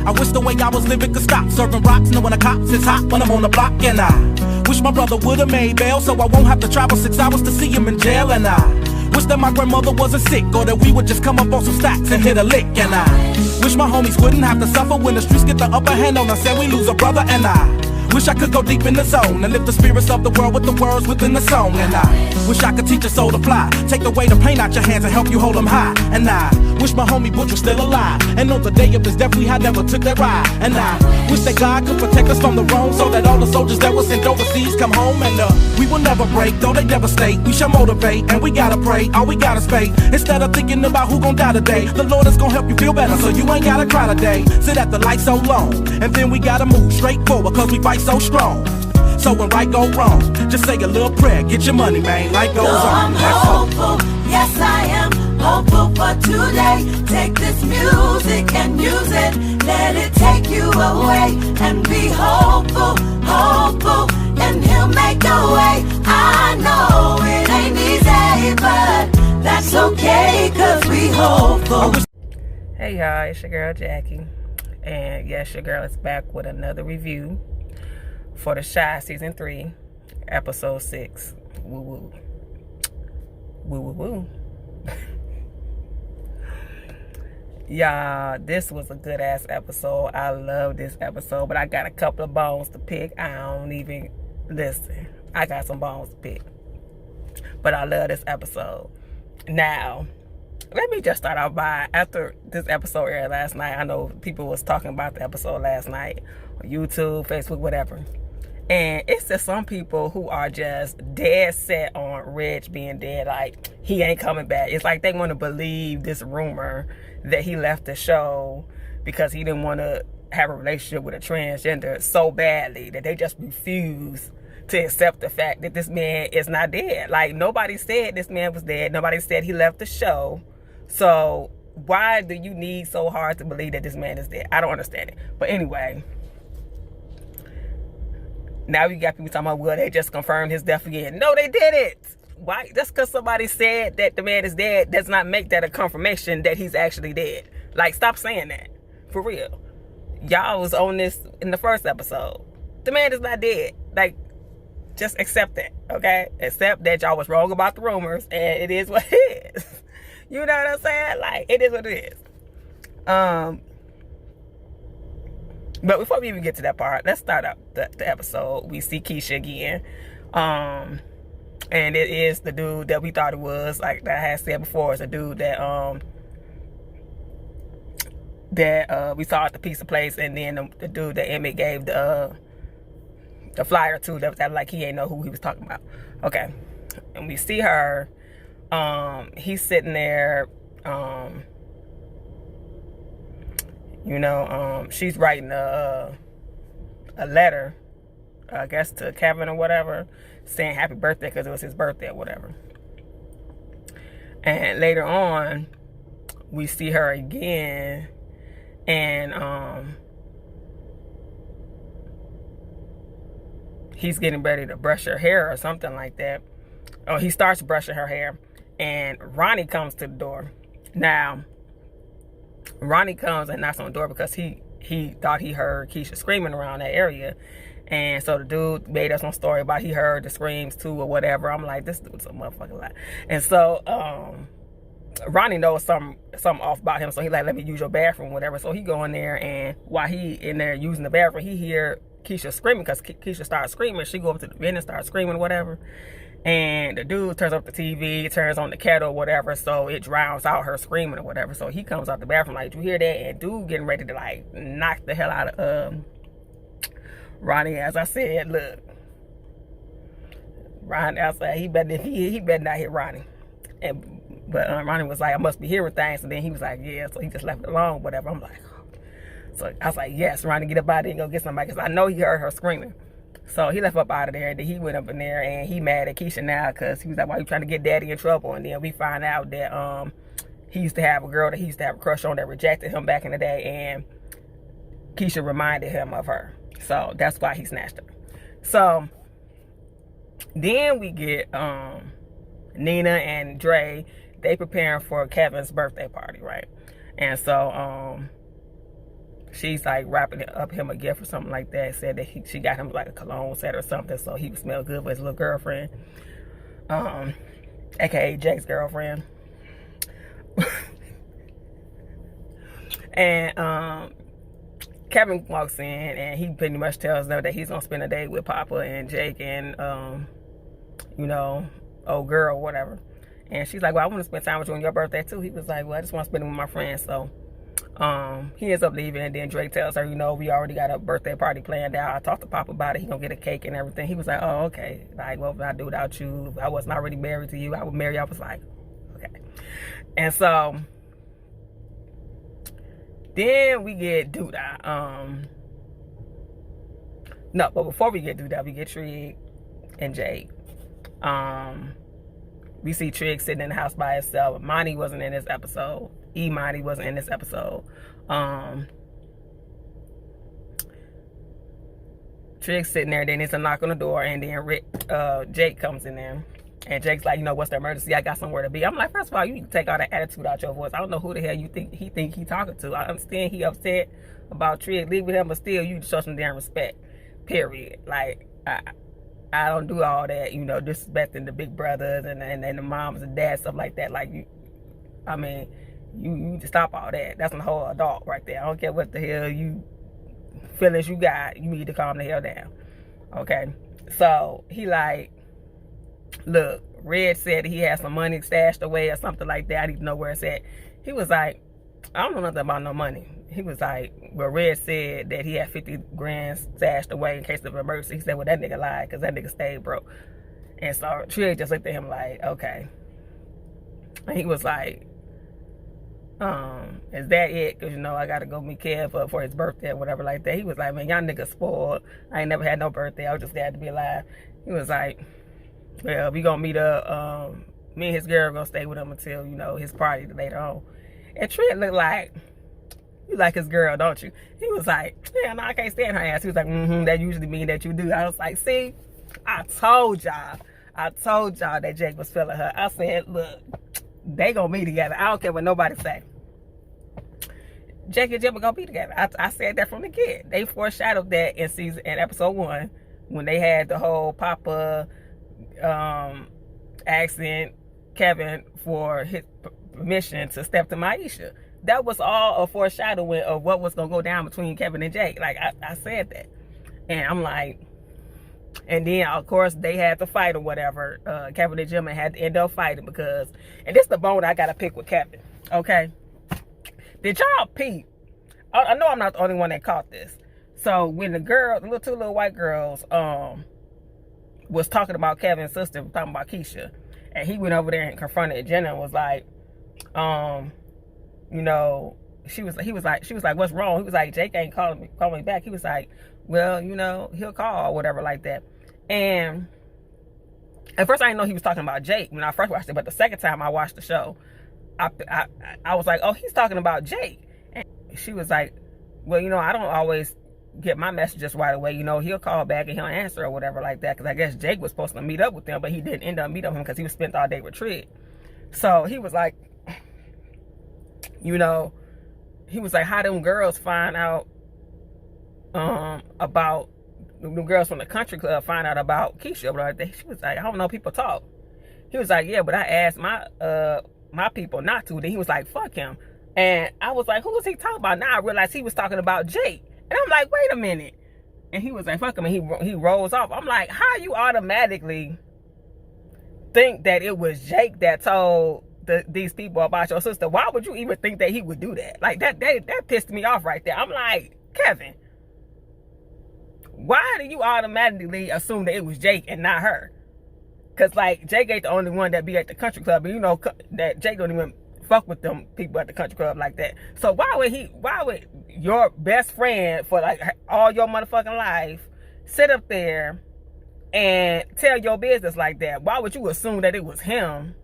I wish the way I was living could stop. Serving rocks, knowing the cops is hot when I'm on the block. And I wish my brother would've made bail, so I won't have to travel 6 hours to see him in jail. And I wish that my grandmother wasn't sick, or that we would just come up on some stacks and hit a lick. And I wish my homies wouldn't have to suffer when the streets get the upper hand on us and we lose a brother. And I wish I could go deep in the zone and lift the spirits of the world with the words within the song. And I wish I could teach a soul to fly, take away the pain out your hands and help you hold them high. And I wish my homie Butch was still alive, and on the day of his death we had never took that ride. And I wish that God could protect us from the wrong, so that all the soldiers that were sent overseas come home. And we will never break, though they devastate. We shall motivate, and we gotta pray, all we gotta faith. Instead of thinking about who gon' die today, the Lord is gon' help you feel better, so you ain't gotta cry today. Sit at the light so long, and then we gotta move straight forward, cause we fight so strong. So when right go wrong, just say a little prayer, get your money, man, life goes on. I'm hopeful, yes I am hopeful for today. Take this music and use it, let it take you away. And be hopeful, hopeful, and he'll make a way. I know it ain't easy, but that's okay, cause we hopeful. Hey y'all, it's your girl Jackie. And yes, your girl is back with another review for The Chi Season 3, Episode 6. Woo woo. Woo woo woo. Y'all, this was a good ass episode. I love this episode, but I got a couple of bones to pick. I don't even listen. I got some bones to pick. But I love this episode. Now, let me just start off by, after this episode aired last night, I know people was talking about the episode last night on YouTube, Facebook, whatever. And it's just some people who are just dead set on Reg being dead. Like, he ain't coming back. It's like they want to believe this rumor that he left the show because he didn't want to have a relationship with a transgender so badly that they just refuse to accept the fact that this man is not dead. Like, nobody said this man was dead. Nobody said he left the show. So why do you need so hard to believe that this man is dead? I don't understand it. But anyway, now you got people talking about, well, they just confirmed his death again. No, they didn't. Why? Just because somebody said that the man is dead does not make that a confirmation that he's actually dead. Like, stop saying that. For real. Y'all was on this in the first episode. The man is not dead. Like, just accept that, okay? Accept that y'all was wrong about the rumors, and it is what it is. You know what I'm saying? Like, it is what it is. But before we even get to that part, let's start out the episode. We see Keisha again. And it is the dude that we thought it was. Like I had said before, it's a dude that we saw at the pizza place, and then the dude that Emmett gave the flyer to, that like he ain't know who he was talking about. Okay. And we see her. He's sitting there, she's writing a letter, I guess, to Kevin or whatever, saying happy birthday because it was his birthday or whatever. And later on, we see her again, and he's getting ready to brush her hair or something like that. Oh, he starts brushing her hair, and Ronnie comes to the door. Now, Ronnie comes and knocks on the door because he thought he heard Keisha screaming around that area. And so the dude made up some story about he heard the screams too or whatever. I'm like, this dude's a motherfucking lie. And so Ronnie knows something off about him, so he like, let me use your bathroom, whatever. So he go in there, and while he in there using the bathroom, he hear Keisha screaming because Keisha started screaming. She go up to the vent and start screaming, whatever. And the dude turns up the TV, turns on the kettle, whatever, so it drowns out her screaming or whatever. So he comes out the bathroom like, you hear that? And dude getting ready to like knock the hell out of Ronnie. As I said, look, Ronnie, I said he better not hit Ronnie. But Ronnie was like, I must be hearing things. And then he was like, yeah. So he just left it alone, whatever. I'm like, oh. So I was like, yes, Ronnie, get up out of there and go get somebody, because I know he heard her screaming. So he left up out of there, and then he went up in there, and he mad at Keisha now because he was like, why you trying to get daddy in trouble? And then we find out that he used to have a girl that he used to have a crush on that rejected him back in the day, and Keisha reminded him of her. So that's why he snatched her. So then we get Nina and Dre. They preparing for Kevin's birthday party, right? And so she's like wrapping up him a gift or something like that. Said that she got him like a cologne set or something, so he would smell good with his little girlfriend, aka Jake's girlfriend. And Kevin walks in and he pretty much tells them that he's gonna spend a day with Papa and Jake and you know, old girl or whatever. And she's like, well, I want to spend time with you on your birthday too. He was like, well, I just want to spend it with my friends. So he ends up leaving, and then Drake tells her, you know, we already got a birthday party planned out. I talked to Papa about it. He gonna get a cake and everything. He was like, oh, okay. Like, what would I do without you? If I wasn't already married to you, I would marry you. I was like, okay. And so then we get Doodah. No, but before we get Doodah, we get Trig and Jake. We see Trig sitting in the house by himself. Monty wasn't in this episode. Monty wasn't in this episode. Trig's sitting there, then there's a knock on the door, and then Jake comes in there. And Jake's like, you know, what's the emergency? I got somewhere to be. I'm like, first of all, you need to take all that attitude out your voice. I don't know who the hell you think he talking to. I understand he upset about Trig leaving him, but still, you show some damn respect. Period. Like, I don't do all that, you know, disrespecting the big brothers and the moms and dads, stuff like that. Like, I mean, you need to stop all that. That's a whole adult right there. I don't care what the hell you feelings you got. You need to calm the hell down. Okay? So, he like, look, Red said he had some money stashed away or something like that. I need to know where it's at. He was like, I don't know nothing about no money. He was like, well, Red said that he had 50 grand stashed away in case of emergency. He said, well, that nigga lied because that nigga stayed broke. And so Trig just looked at him like, okay. And he was like, is that it? Because, you know, I got to go meet Kev for his birthday or whatever like that. He was like, man, y'all niggas spoiled. I ain't never had no birthday. I was just glad to be alive. He was like, well, we going to meet up. Me and his girl going to stay with him until, you know, his party later on. And Trig looked like, you like his girl, don't you? He was like, yeah, no, I can't stand her ass. He was like, that usually mean that you do. I was like, see, I told y'all that Jake was feeling her. I said, look, they gonna be together. I don't care what nobody say. Jake and Jim are gonna be together. I said that from the kid. They foreshadowed that in episode 1 when they had the whole Papa asking Kevin for his permission to step to Maisha. That was all a foreshadowing of what was going to go down between Kevin and Jake. Like, I said that. And I'm like, and then, of course, they had to fight or whatever. Kevin and Jim had to end up fighting because, and this is the bone I got to pick with Kevin, okay? Did y'all peep? I know I'm not the only one that caught this. So, when the two little white girls was talking about Kevin's sister, talking about Keisha, and he went over there and confronted Jenna and was like, you know, she was like, what's wrong? He was like, Jake ain't calling me back. He was like, well, you know, he'll call or whatever like that. And at first I didn't know he was talking about Jake when I first watched it, but the second time I watched the show, I was like, oh, he's talking about Jake. And she was like, well, you know, I don't always get my messages right away. You know, he'll call back and he'll answer or whatever like that. Because I guess Jake was supposed to meet up with them, but he didn't end up meeting up with him because he was spent all day with Trig. So he was like, you know, he was like, how them girls find out about, the girls from the country club find out about Keisha. But she was like, I don't know, people talk. He was like, yeah, but I asked my people not to. Then he was like, fuck him. And I was like, who was he talking about? Now I realized he was talking about Jake. And I'm like, wait a minute. And he was like, fuck him. And he rolls off. I'm like, how you automatically think that it was Jake that told these people about your sister? Why would you even think that he would do that? Like, that pissed me off right there. I'm like, Kevin, why do you automatically assume that it was Jake and not her? Because, like, Jake ain't the only one that be at the country club. And you know that Jake don't even fuck with them people at the country club like that. So why would your best friend for, like, all your motherfucking life sit up there and tell your business like that? Why would you assume that it was him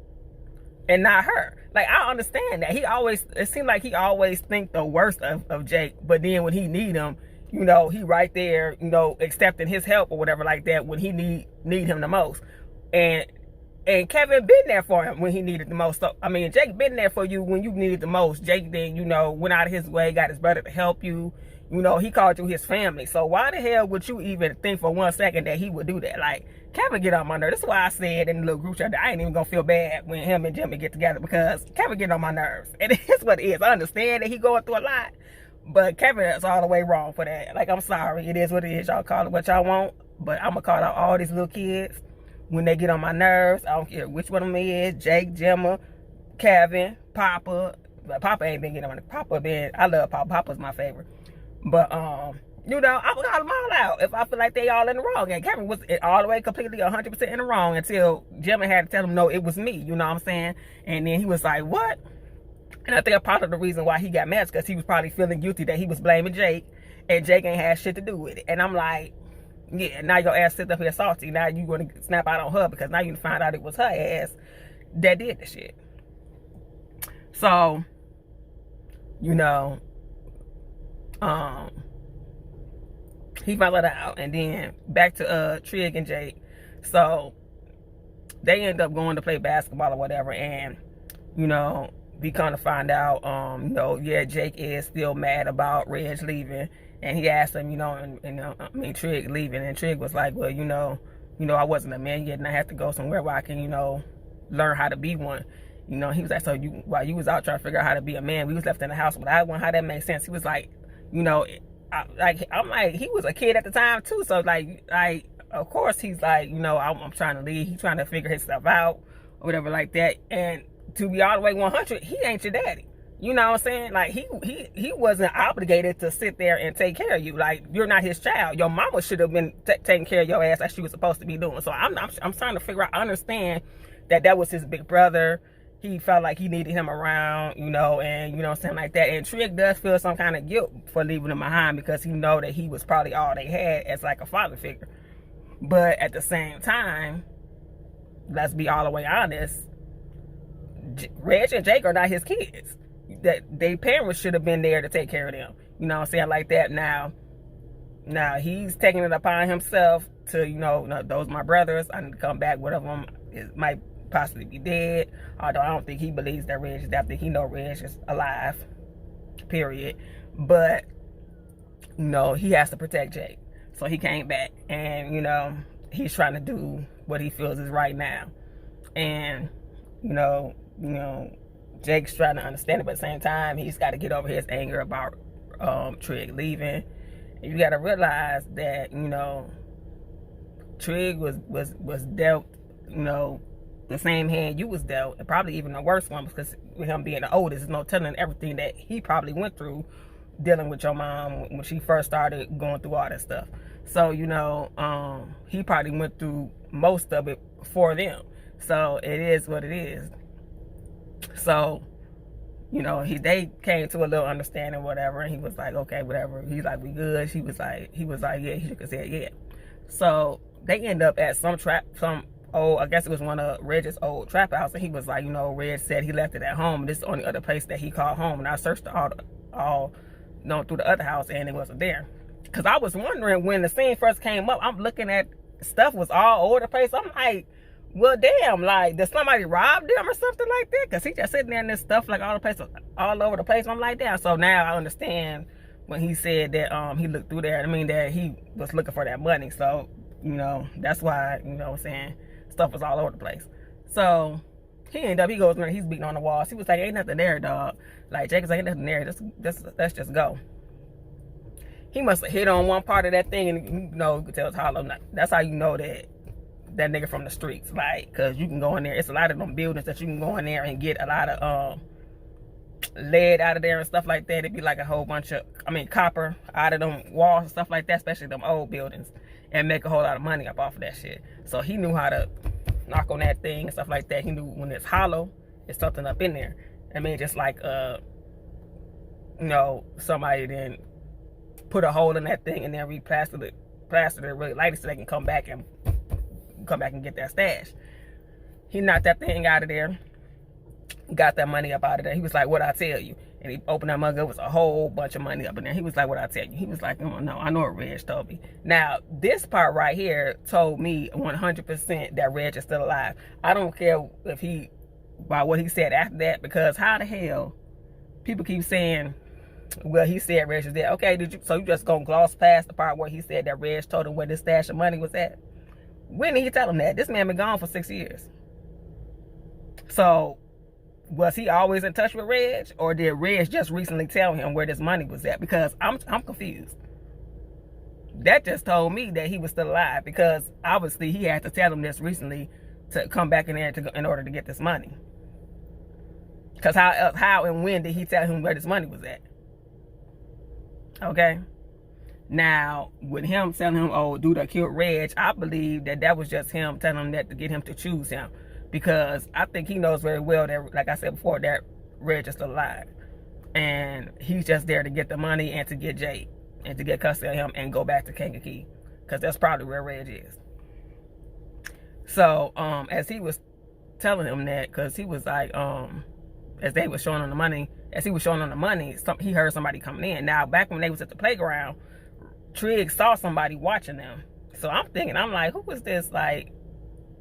and not her? Like, I understand that. It seemed like he always think the worst of Jake, but then when he need him, you know, he right there, you know, accepting his help or whatever like that when he need him the most. And Kevin been there for him when he needed the most. So, I mean, Jake been there for you when you needed the most. Jake then, you know, went out of his way, got his brother to help you. You know, he called you his family. So why the hell would you even think for 1 second that he would do that? Like, Kevin get on my nerves. That's why I said in the little group chat that I ain't even gonna feel bad when him and Jimmy get together, because Kevin get on my nerves. And it's what it is. I understand that he going through a lot, but Kevin is all the way wrong for that. Like, I'm sorry. It is what it is. Y'all call it what y'all want, but I'm gonna call out all these little kids when they get on my nerves. I don't care which one of them is. Jake, Gemma, Kevin, Papa. But Papa ain't been getting on. Papa been, I love Papa. Papa's my favorite. But, you know, I'm gonna call them all out if I feel like they all in the wrong. And Kevin was all the way completely 100% in the wrong until Jimmy had to tell him, no, it was me. You know what I'm saying? And then he was like, what? And I think a part of the reason why he got mad is because he was probably feeling guilty that he was blaming Jake, and Jake ain't had shit to do with it. And I'm like, yeah, now your ass sit up here salty. Now you gonna snap out on her because now you find out it was her ass that did the shit. So, you know, he found that out, and then back to Trig and Jake. So they end up going to play basketball or whatever, and you know, we kind of find out, you know, yeah, Jake is still mad about Reg leaving, and he asked him, you know, Trig leaving, and Trig was like, well, you know, I wasn't a man yet, and I have to go somewhere where I can, you know, learn how to be one. You know, he was like, so while you was out trying to figure out how to be a man, we was left in the house without one. How that makes sense? He was like, you know, I'm like, he was a kid at the time too, so like of course he's like, you know, I'm trying to leave. He's trying to figure his stuff out or whatever like that. And to be all the way 100, he ain't your daddy. You know what I'm saying? Like, he wasn't obligated to sit there and take care of you. Like, you're not his child. Your mama should have been taking care of your ass like she was supposed to be doing. So I'm trying to figure out, I understand that was his big brother. He felt like he needed him around, you know, and, you know what I'm saying, like that. And Trig does feel some kind of guilt for leaving him behind because he know that he was probably all they had as like a father figure. But at the same time, let's be all the way honest, Reg and Jake are not his kids. That their parents should have been there to take care of them. You know what I'm saying, like that. Now he's taking it upon himself to, you know, those my brothers. I need to come back. One of them might possibly be dead, although I don't think he believes that Reg is dead. I think he know Reg is alive, period. But, you know, he has to protect Jake, so he came back, and, you know, he's trying to do what he feels is right now. And, you know, Jake's trying to understand it, but at the same time, he's got to get over his anger about Trig leaving. And you got to realize that, you know, Trig was dealt, you know, the same hand you was dealt, and probably even the worst one, because with him being the oldest, there's no telling everything that he probably went through dealing with your mom when she first started going through all that stuff. So, you know, he probably went through most of it for them. So it is what it is. So, you know, they came to a little understanding, whatever, and he was like, okay, whatever. He's like, we good. He was like, yeah. He shook his head, yeah. So they end up at some I guess it was one of Reg's old trap house, and he was like, you know, Reg said he left it at home, and this is the only other place that he called home. And I searched all you know, through the other house, and it wasn't there. Because I was wondering, when the scene first came up, I'm looking at stuff was all over the place. I'm like, well, damn, like, did somebody rob them or something like that? Because he just sitting there and this stuff like all over the place. I'm like, damn. So now I understand when he said that he looked through there. I mean, that he was looking for that money. So, you know, that's why, you know what I'm saying, stuff was all over the place. So he goes in there, he's beating on the walls. He was like, ain't nothing there, dog. Like, Jacob's like, ain't nothing there. Let's just go. He must have hit on one part of that thing, and, you know, you could tell it's hollow. That's how you know that nigga from the streets. Like, because you can go in there. It's a lot of them buildings that you can go in there and get a lot of lead out of there and stuff like that. It'd be like a whole bunch of, copper out of them walls and stuff like that, especially them old buildings, and make a whole lot of money up off of that shit. So he knew how to knock on that thing and stuff like that. He knew when it's hollow, it's something up in there. I mean, just like, you know, somebody then put a hole in that thing and then plastered it really lightly so they can come back and get that stash. He knocked that thing out of there, got that money up out of there. He was like, what I tell you? And he opened that mug up, was a whole bunch of money up in there. He was like, what I tell you? He was like, oh, no, I know what Reg told me. Now, this part right here told me 100% that Reg is still alive. I don't care if by what he said after that, because how the hell people keep saying Well, he said Reg was there. Okay, so you just gonna gloss past the part where he said that Reg told him where the stash of money was at? When did he tell him that? This man been gone for 6 years. So, was he always in touch with Reg, or did Reg just recently tell him where this money was at? Because I'm confused. That just told me that he was still alive, because obviously he had to tell him this recently to come back in there in order to get this money. Because how and when did he tell him where this money was at? Okay. Now, with him telling him, oh, dude, I killed Reg, I believe that was just him telling him that to get him to choose him. Because I think he knows very well that, like I said before, that Reg is still alive. And he's just there to get the money and to get Jake and to get custody of him and go back to Kankakee. Because that's probably where Reg is. So, as he was telling him that, because he was like, as they were showing him the money, he heard somebody coming in. Now, back when they was at the playground, Trigg saw somebody watching them. So I'm thinking, I'm like, who was this, like,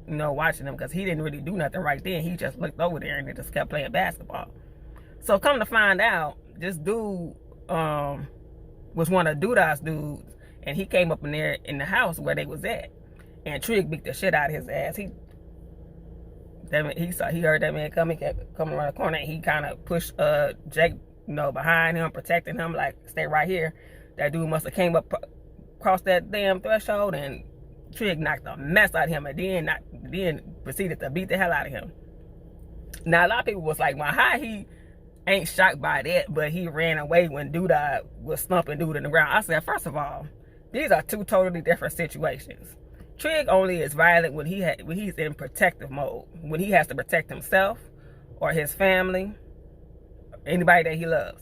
you know, watching them? Because he didn't really do nothing right then. He just looked over there and they just kept playing basketball. So come to find out, this dude was one of Doodah's dudes, and he came up in there in the house where they was at, and Trigg beat the shit out of his ass. He heard that man coming around the corner, and he kind of pushed Jake, you know, behind him, protecting him, like, stay right here. That dude must have came up across that damn threshold, and Trigg knocked the mess out of him, and then proceeded to beat the hell out of him. Now, a lot of people was like, well, how he ain't shocked by that, but he ran away when Doodah was slumping dude in the ground. I said, first of all, these are two totally different situations. Trigg only is violent when he's in protective mode, when he has to protect himself or his family, anybody that he loves.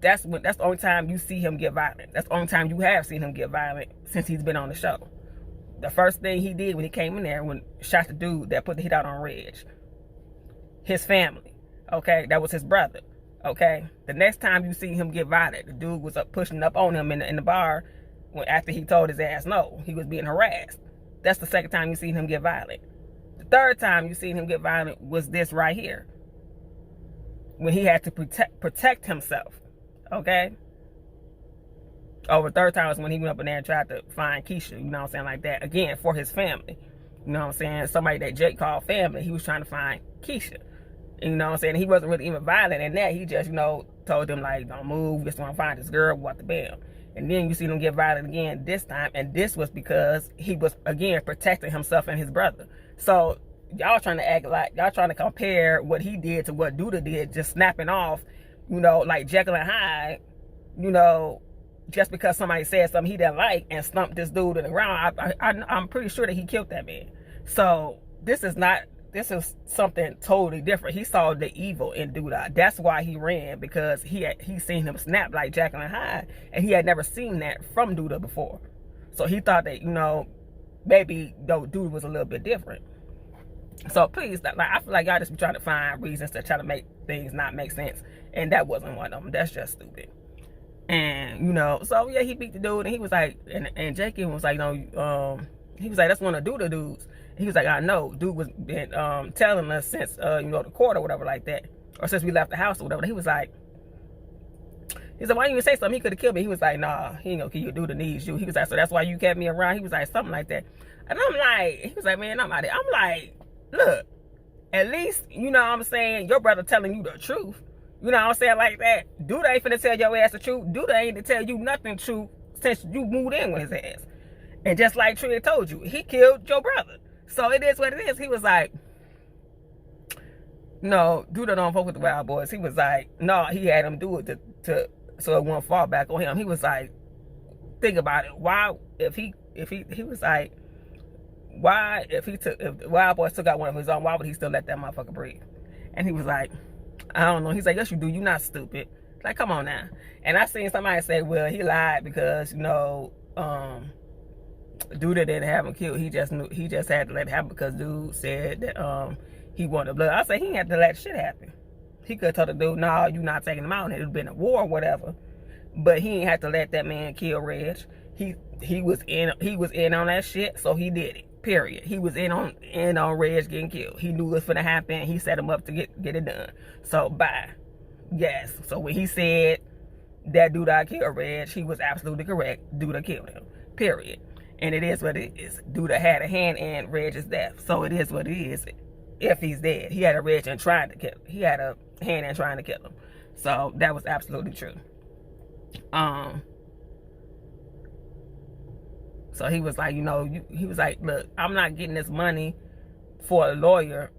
That's the only time you see him get violent. That's the only time you have seen him get violent since he's been on the show. The first thing he did when he came in there, when shot the dude that put the hit out on Reg, his family, okay, that was his brother, okay. The next time you see him get violent, the dude was pushing up on him in the bar after he told his ass no, he was being harassed. That's the second time you seen him get violent. The third time you seen him get violent was this right here, when he had to protect himself, okay? The third time was when he went up in there and tried to find Keisha, you know what I'm saying, like that, again, for his family. You know what I'm saying? Somebody that Jake called family, he was trying to find Keisha. You know what I'm saying? He wasn't really even violent in that. He just, you know, told them, like, don't move, just want to find this girl, what the bam. And then you see him get violent again this time, and this was because he was, again, protecting himself and his brother. So y'all trying to act like, y'all trying to compare what he did to what Doodah did, just snapping off, you know, like Jekyll and Hyde, you know, just because somebody said something he didn't like and slumped this dude in the ground. I'm pretty sure that he killed that man. So this is something totally different. He saw the evil in Doodah. That's why he ran, because he seen him snap like Jekyll and Hyde, and he had never seen that from Doodah before. So he thought that, you know, maybe dude was a little bit different. So please, like, I feel like y'all just be trying to find reasons to try to make things not make sense, and that wasn't one of them. That's just stupid. And, you know, so yeah, he beat the dude, and he was like, and Jake was like, you know, he was like, that's one of Doodah dudes. He was like, I know, dude was been telling us since, you know, the court or whatever like that, or since we left the house or whatever. He was like, why you even say something? He could have killed me. He was like, nah, he ain't gonna kill you. Doodah needs you. He was like, so that's why you kept me around? He was like, something like that. And I'm like, he was like, man, I'm out there. I'm like, look, at least, you know what I'm saying, your brother telling you the truth. You know what I'm saying, like that. Doodah ain't finna tell your ass the truth. Doodah ain't to tell you nothing true since you moved in with his ass. And just like Trigg told you, he killed your brother. So it is what it is. He was like, no, Doodah don't fuck with the Wild Boys. He was like, no, he had him do it to so it won't fall back on him. He was like, think about it. Why, if the Wild Boys took out one of his own, why would he still let that motherfucker breathe? And he was like, I don't know. He's like, yes, you do. You're not stupid. Like, come on now. And I seen somebody say, well, he lied because, you know, Doodah didn't have him killed. He just had to let it happen because dude said that he wanted blood. I say he didn't have to let shit happen. He could have told the dude, no, you not taking him out, and it would have been a war or whatever. But he didn't have to let that man kill Reg. He was in on that shit, so he did it. Period. He was in on Reg getting killed. He knew it was finna happen. He set him up to get it done. So bye. Yes. So when he said, that Duda killed Reg. He was absolutely correct. Duda killed him. Period. And it is what it is. Duda had a hand in Reg's death. So it is what it is. If he's dead, he had a hand in trying to kill him. So that was absolutely true. So he was like, he was like, look, I'm not getting this money for a lawyer.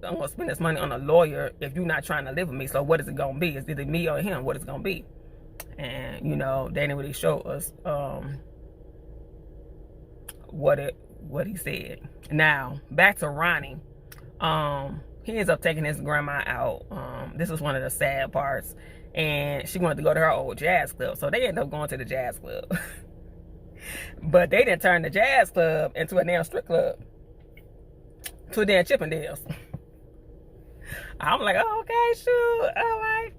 I'm gonna spend this money on a lawyer if you're not trying to live with me. So what is it gonna be? Is it me or him? What is it gonna be? And they didn't really show us what he said. Now back to Ronnie. He ends up taking his grandma out. This was one of the sad parts, and she wanted to go to her old jazz club, so they ended up going to the jazz club. But they didn't turn the jazz club into a damn strip club, to a damn Chippendales. I'm like, oh, okay, sure, all right.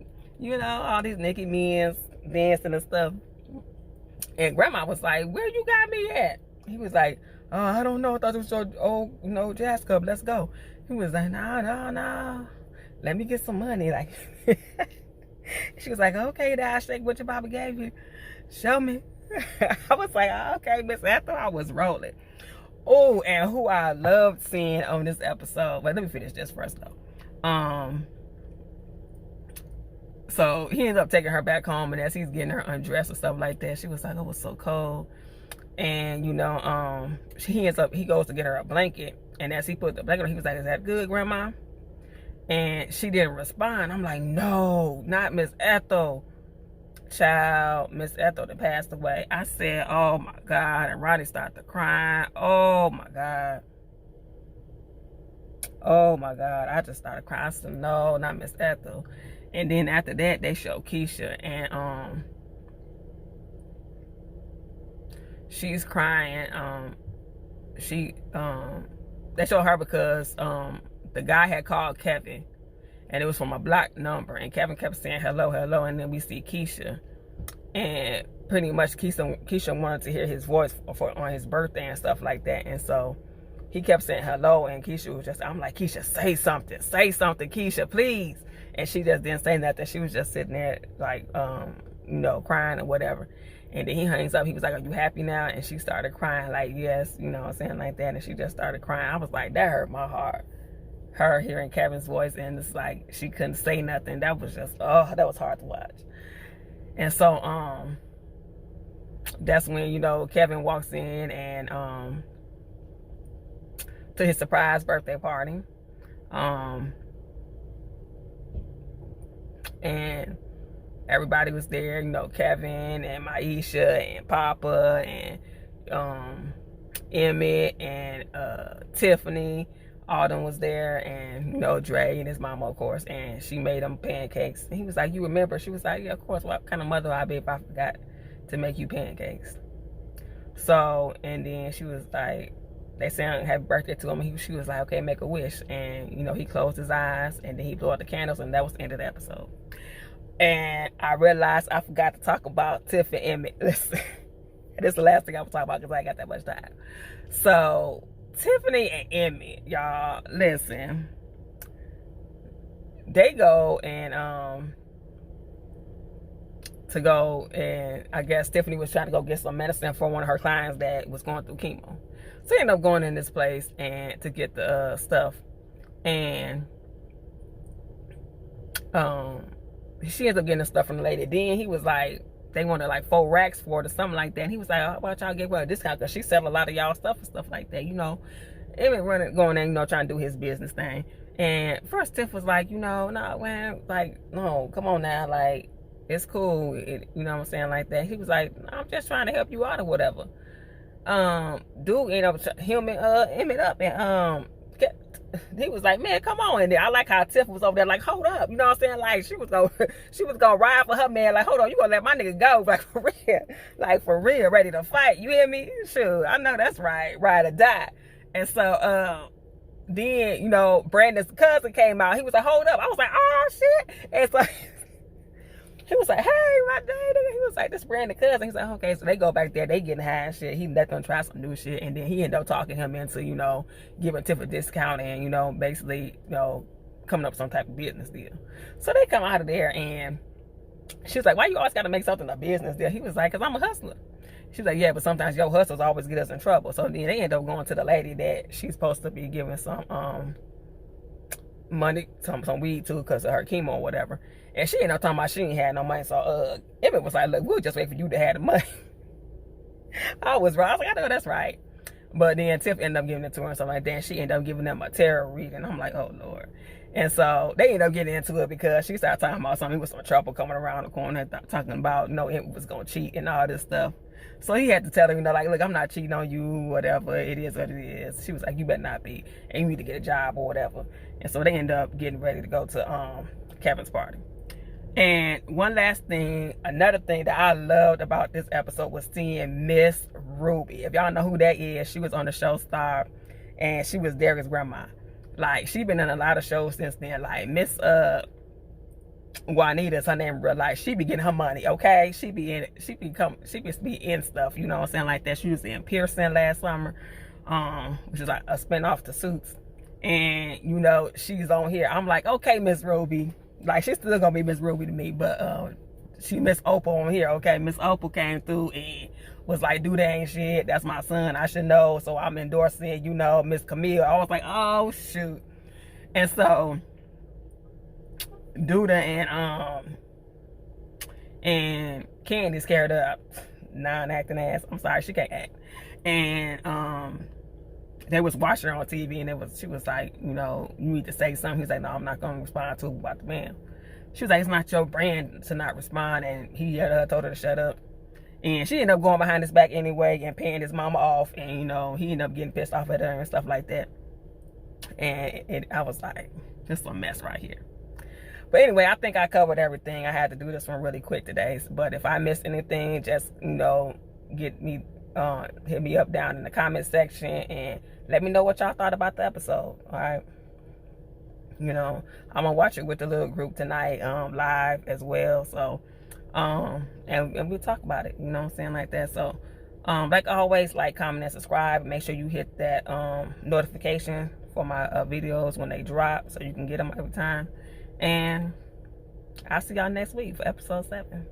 All these Nicki Minaj dancing and stuff. And grandma was like, where you got me at? He was like, oh, I don't know. I thought it was your old jazz club. Let's go. He was like, no. Let me get some money. Like, she was like, okay, I'll shake what your papa gave you. Show me. I was like, oh, okay, Miss Ethel. I was rolling. Oh, and who I loved seeing on this episode. But let me finish this first, though. So he ended up taking her back home, and as he's getting her undressed and stuff like that, she was like, oh, it was so cold. And he goes to get her a blanket, and as he put the blanket on, he was like, is that good, Grandma? And she didn't respond. I'm like, no, not Miss Ethel. Child, Miss Ethel that passed away. I said, oh my God. And Ronnie started crying. Oh my God. Oh my God. I just started crying. I said, no, not Miss Ethel. And then after that, they showed Keisha, and she's crying. They showed her because the guy had called Kevin, and it was from a blocked number, and Kevin kept saying hello, hello, and then we see Keisha, and pretty much Keisha wanted to hear his voice on his birthday and stuff like that, and so he kept saying hello, and Keisha was I'm like, Keisha, say something, Keisha, please. And she just didn't say nothing. She was just sitting there like, crying or whatever. And then he hangs up. He was like, are you happy now? And she started crying like, yes, saying like that. And she just started crying. I was like, that hurt my heart. Her hearing Kevin's voice, and it's like she couldn't say nothing. That was just, that was hard to watch. And so that's when, Kevin walks in and to his surprise birthday party. And everybody was there, Kevin and Maisha and Papa and Emmett and Tiffany. All them was there, and Dre and his mama, of course, and she made them pancakes. And he was like, you remember? She was like, yeah, of course. What kind of mother would I be if I forgot to make you pancakes? So, and then she was like, they sang happy birthday to him, and she was like, okay, make a wish. And he closed his eyes, and then he blew out the candles, and that was the end of the episode. And I realized I forgot to talk about Tiff and Emmett. Listen, this is the last thing I was talking about because I ain't got that much time. So Tiffany and Emmett, y'all, listen. They go and I guess Tiffany was trying to go get some medicine for one of her clients that was going through chemo. So they ended up going in this place and to get the stuff, and she ends up getting the stuff from the lady. Then he was like, they wanted like 4 racks for it or something like that. And he was like, how about y'all give her a discount? Because she sell a lot of y'all stuff and stuff like that, Emmett going there, trying to do his business thing. And first Tiff was like, no, man, like, no, come on now, like, it's cool, you know what I'm saying, like that. He was like, I'm just trying to help you out or whatever. Dude ended up Emmett up, and he was like, man, come on. And then I like how Tiff was over there like, hold up, you know what I'm saying, like she was gonna ride for her man, like, hold on, you gonna let my nigga go, like for real, ready to fight, you hear me? Sure, I know that's right, ride or die. And so then Brandon's cousin came out. He was like, hold up. I was like, oh shit. And so he was like, hey, my daddy. He was like, this Brandon's cousin. He's like, okay. So they go back there, they getting high and shit. He let them try some new shit, and then he ended up talking him into giving Tiff a discount and basically coming up with some type of business deal. So they come out of there, and She was like, why you always got to make something a business deal? He was like, because I'm a hustler. She was like, yeah, but sometimes your hustles always get us in trouble. So then they end up going to the lady that she's supposed to be giving some money, some weed to because of her chemo or whatever. And she ended up talking about she ain't had no money. So Emmett was like, look, we'll just wait for you to have the money. I was right. I was like, I know that's right. But then Tiff ended up giving it to her and something like that. And she ended up giving them a tarot reading. I'm like, oh, Lord. And so they ended up getting into it because she started talking about something. He was some trouble coming around the corner, talking about, Emmett was going to cheat and all this stuff. So he had to tell her, like, look, I'm not cheating on you, whatever. It is what it is. She was like, you better not be. And you need to get a job or whatever. And so they ended up getting ready to go to Kevin's party. And one last thing, another thing that I loved about this episode was seeing Miss Ruby. If y'all know who that is, she was on the show Star, and she was Derek's grandma. Like, she been in a lot of shows since then. Like, Miss Juanita's her name in real life. She be getting her money, okay? She be in stuff, you know what I'm saying, like that. She was in Pearson last summer, which is like a spinoff to Suits. And, she's on here. I'm like, okay, Miss Ruby. Like, she's still gonna be Miss Ruby to me, but she Miss Opal on here, okay? Miss Opal came through and was like, dude, that ain't shit. That's my son. I should know. So I'm endorsing, Miss Camille. I was like, oh, shoot. And so Duda and Candy's carried up, non-acting ass. I'm sorry, she can't act. And they was watching her on TV, and she was like, you need to say something. He's like, no, I'm not gonna respond to about the man. She was like, it's not your brand to not respond, and he told her to shut up. And she ended up going behind his back anyway and paying his mama off, and he ended up getting pissed off at her and stuff like that. And I was like, this is a mess right here. But anyway, I think I covered everything. I had to do this one really quick today. But if I missed anything, just, hit me up down in the comment section and let me know what y'all thought about the episode. All right. I'm going to watch it with the little group tonight, live as well. So, and we'll talk about it, you know what I'm saying, like that. So, like always, like, comment, and subscribe. Make sure you hit that notification for my videos when they drop so you can get them every time. And I'll see y'all next week for episode 7.